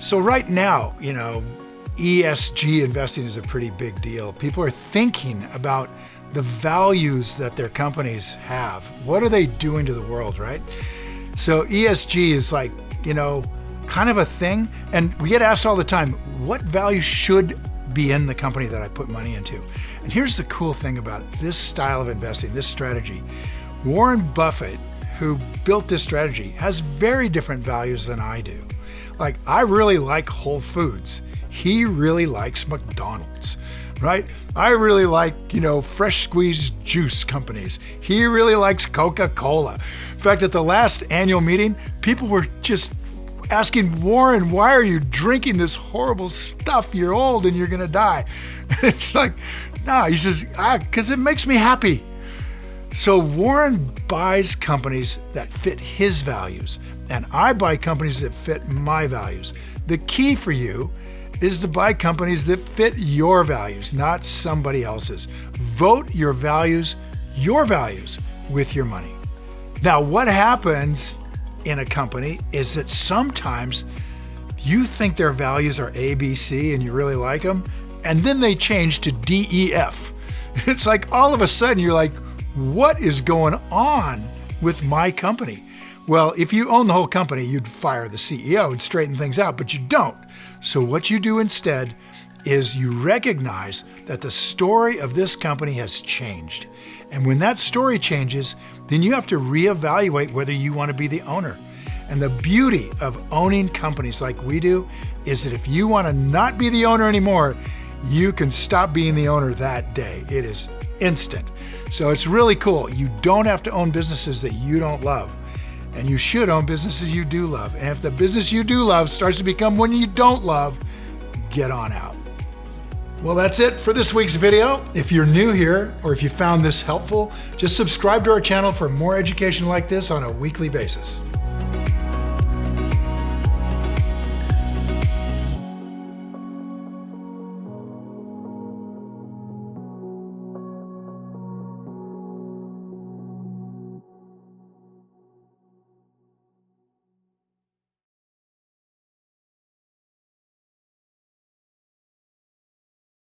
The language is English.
So right now, ESG investing is a pretty big deal. People are thinking about the values that their companies have. What are they doing to the world, right? So ESG is like, kind of a thing. And we get asked all the time, what value should be in the company that I put money into? And here's the cool thing about this style of investing, this strategy. Warren Buffett, who built this strategy, has very different values than I do. Like, I really like Whole Foods. He really likes McDonald's, right? I really like, fresh squeezed juice companies. He really likes Coca-Cola. In fact, at the last annual meeting, people were just asking Warren, why are you drinking this horrible stuff? You're old and you're gonna die. It's like, no, he says, because it makes me happy. So Warren buys companies that fit his values, and I buy companies that fit my values. The key for you is to buy companies that fit your values, not somebody else's. Vote your values with your money. Now, what happens in a company is that sometimes you think their values are A, B, C, and you really like them, and then they change to D, E, F. It's like all of a sudden you're like, what is going on with my company? Well, if you own the whole company, you'd fire the CEO and straighten things out, but you don't. So what you do instead is you recognize that the story of this company has changed. And when that story changes, then you have to reevaluate whether you want to be the owner. And the beauty of owning companies like we do is that if you want to not be the owner anymore, you can stop being the owner that day. It is instant. So it's really cool. You don't have to own businesses that you don't love. And you should own businesses you do love. And if the business you do love starts to become one you don't love, get on out. Well, that's it for this week's video. If you're new here, or if you found this helpful, just subscribe to our channel for more education like this on a weekly basis.